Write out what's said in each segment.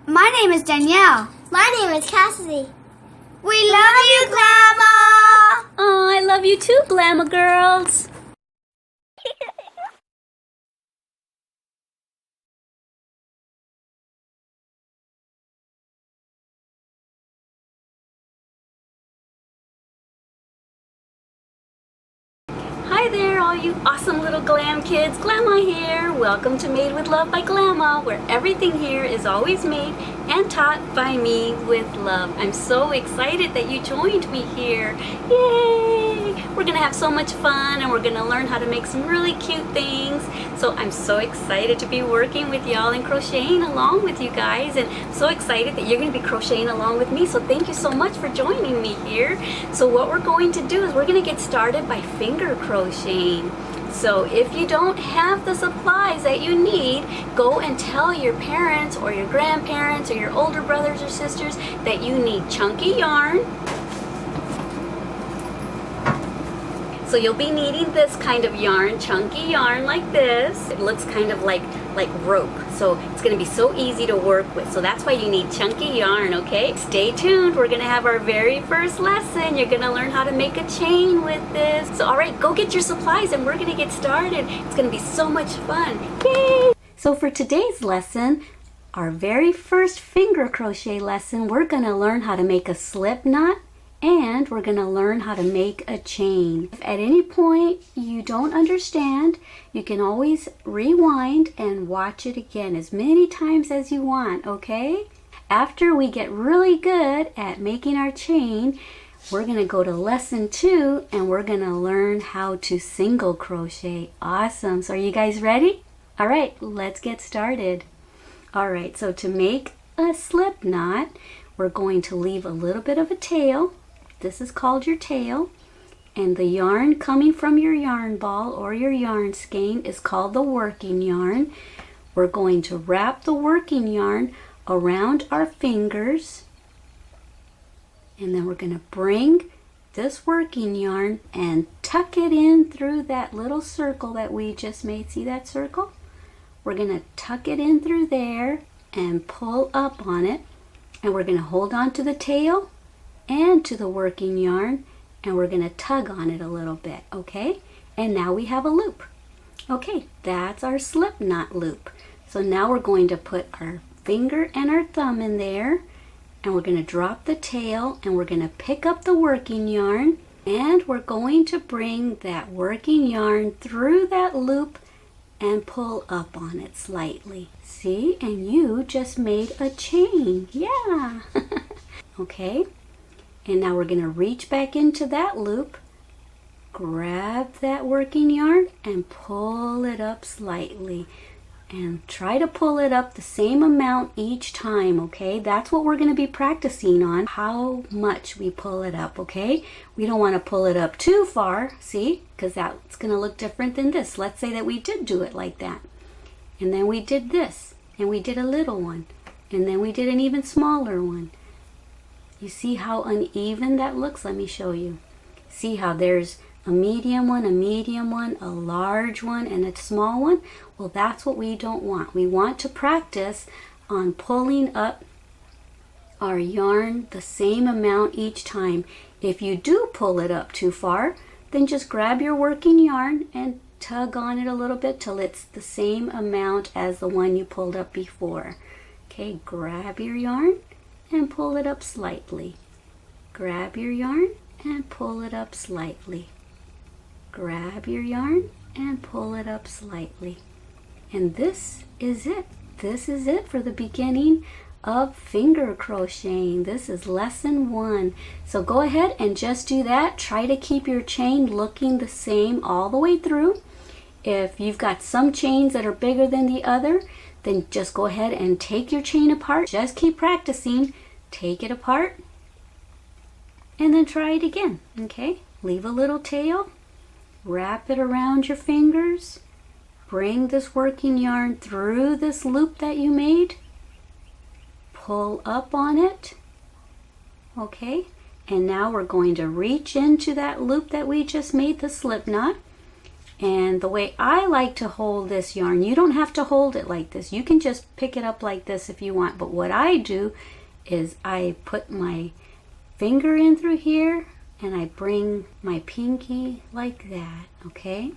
My name is Danielle. My name is Cassidy. We love you, Glama! Oh, I love you too, Glama girls. Hi there, all you awesome little glam kids. Glama here. Welcome to Made with Love by Glama, where everything here is always made and taught by me with love. I'm so excited that you joined me here. Yay! We're gonna have so much fun and we're gonna learn how to make some really cute things. So I'm so excited to be working with y'all and crocheting along with you guys, and so excited that you're gonna be crocheting along with me. So thank you so much for joining me here. So what we're going to do is we're gonna get started by finger crocheting. So if you don't have the supplies that you need, go and tell your parents or your grandparents or your older brothers or sisters that you need chunky yarn. So you'll be needing this kind of yarn, chunky yarn like this. It looks kind of like rope, so it's going to be so easy to work with. So that's why you need chunky yarn, okay? Stay tuned. We're going to have our very first lesson. You're going to learn how to make a chain with this. So all right, go get your supplies and we're going to get started. It's going to be so much fun. Yay! So for today's lesson, our very first finger crochet lesson, we're going to learn how to make a slip knot. And we're going to learn how to make a chain. If at any point you don't understand, you can always rewind and watch it again as many times as you want, okay? After we get really good at making our chain, we're going to go to lesson 2 and we're going to learn how to single crochet. Awesome. So are you guys ready? All right, let's get started. All right, so to make a slip knot, we're going to leave a little bit of a tail. This is called your tail, and the yarn coming from your yarn ball or your yarn skein is called the working yarn. We're going to wrap the working yarn around our fingers, and then we're going to bring this working yarn and tuck it in through that little circle that we just made. See that circle? We're going to tuck it in through there and pull up on it, and we're going to hold on to the tail and to the working yarn, and we're going to tug on it a little bit, okay? And now we have a loop. Okay, that's our slip knot loop. So now we're going to put our finger and our thumb in there, and we're going to drop the tail, and we're going to pick up the working yarn, and we're going to bring that working yarn through that loop and pull up on it slightly. See? And you just made a chain. Yeah. Okay. And now we're going to reach back into that loop, grab that working yarn and pull it up slightly. And try to pull it up the same amount each time, okay? That's what we're going to be practicing on, how much we pull it up, okay? We don't want to pull it up too far, see? Because that's going to look different than this. Let's say that we did do it like that. And then we did this, and we did a little one. And then we did an even smaller one. You see how uneven that looks? Let me show you. See how there's a medium one, a large one, and a small one? Well, that's what we don't want. We want to practice on pulling up our yarn the same amount each time. If you do pull it up too far, then just grab your working yarn and tug on it a little bit till it's the same amount as the one you pulled up before. Okay, grab your yarn and pull it up slightly. Grab your yarn and pull it up slightly. Grab your yarn and pull it up slightly. And this is it. This is it for the beginning of finger crocheting. This is lesson 1. So go ahead and just do that. Try to keep your chain looking the same all the way through. If you've got some chains that are bigger than the other, then just go ahead and take your chain apart. Just keep practicing. Take it apart and then try it again. Okay, leave a little tail, wrap it around your fingers, bring this working yarn through this loop that you made, pull up on it. Okay, and now we're going to reach into that loop that we just made, the slip knot, And the way I like to hold this yarn, you don't have to hold it like this. You can just pick it up like this if you want. But what I do is I put my finger in through here and I bring my pinky like that, okay?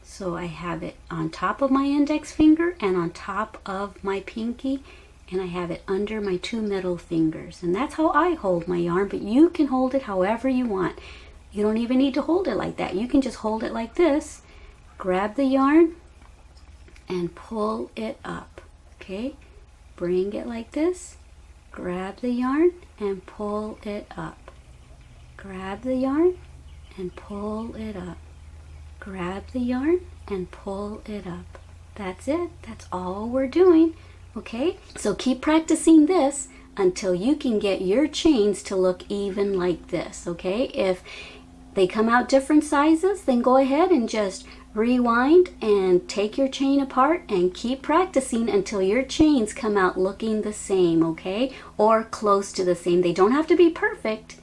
So I have it on top of my index finger and on top of my pinky, and I have it under my 2 middle fingers. And that's how I hold my yarn, but you can hold it however you want. You don't even need to hold it like that. You can just hold it like this. Grab the yarn and pull it up, okay? Bring it like this. Grab the yarn and pull it up. Grab the yarn and pull it up. Grab the yarn and pull it up. That's it. That's all we're doing. Okay? So keep practicing this until you can get your chains to look even like this. Okay? If they come out different sizes, then go ahead and just rewind and take your chain apart and keep practicing until your chains come out looking the same. Okay? Or close to the same. They don't have to be perfect,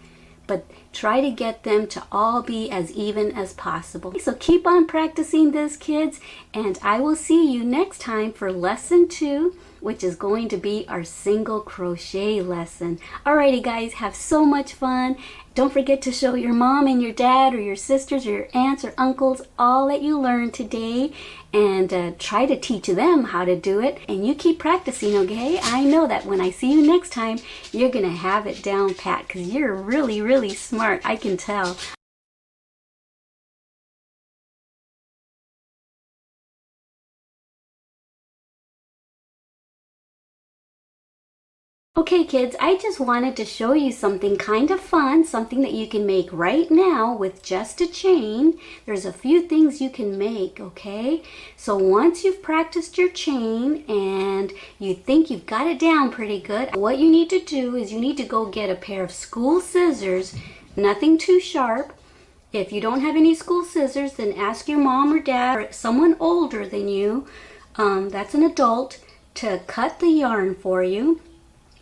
but try to get them to all be as even as possible. So keep on practicing this, kids, and I will see you next time for lesson 2, which is going to be our single crochet lesson. Alrighty guys, have so much fun. Don't forget to show your mom and your dad or your sisters or your aunts or uncles all that you learned today, and try to teach them how to do it. And you keep practicing, okay? I know that when I see you next time, you're gonna have it down pat because you're really, really smart. I can tell. Okay kids, I just wanted to show you something kind of fun, something that you can make right now with just a chain. There's a few things you can make, okay? So once you've practiced your chain and you think you've got it down pretty good, what you need to do is you need to go get a pair of school scissors, nothing too sharp. If you don't have any school scissors, then ask your mom or dad or someone older than you, that's an adult, to cut the yarn for you.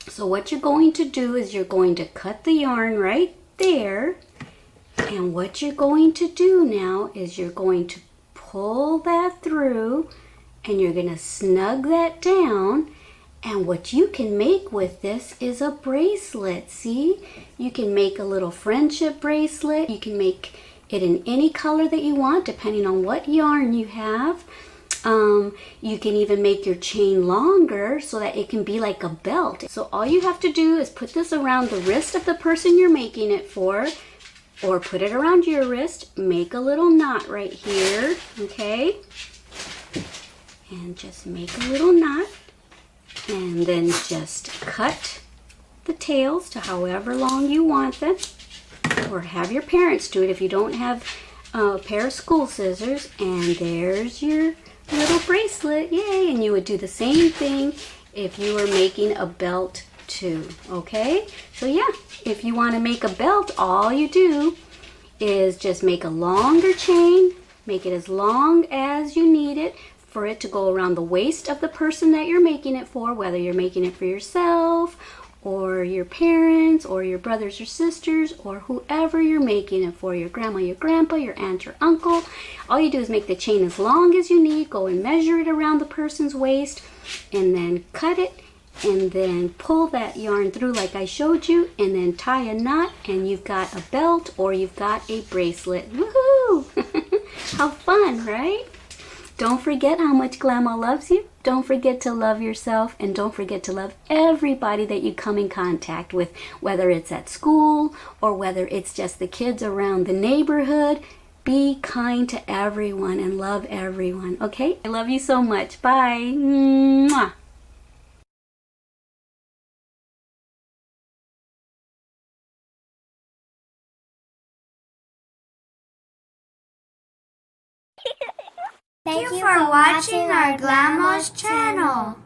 So what you're going to do is you're going to cut the yarn right there, and what you're going to do now is you're going to pull that through and you're going to snug that down, and what you can make with this is a bracelet. See, you can make a little friendship bracelet. You can make it in any color that you want depending on what yarn you have. You can even make your chain longer so that it can be like a belt. So all you have to do is put this around the wrist of the person you're making it for, or put it around your wrist, make a little knot right here, okay? And just make a little knot, and then just cut the tails to however long you want them, or have your parents do it if you don't have a pair of school scissors, and there's your little bracelet. Yay! And you would do the same thing if you were making a belt too, okay? So yeah, if you want to make a belt, all you do is just make a longer chain, make it as long as you need it for it to go around the waist of the person that you're making it for, whether you're making it for yourself or your parents or your brothers or sisters or whoever you're making it for, your grandma, your grandpa, your aunt, your uncle. All you do is make the chain as long as you need, go and measure it around the person's waist, and then cut it, and then pull that yarn through like I showed you, and then tie a knot, and you've got a belt or you've got a bracelet. Woohoo! How fun, right? Don't forget how much Glama loves you. Don't forget to love yourself, and don't forget to love everybody that you come in contact with, whether it's at school or whether it's just the kids around the neighborhood. Be kind to everyone and love everyone, okay? I love you so much. Bye. Mwah. Thank you for watching our GLAMA'S channel.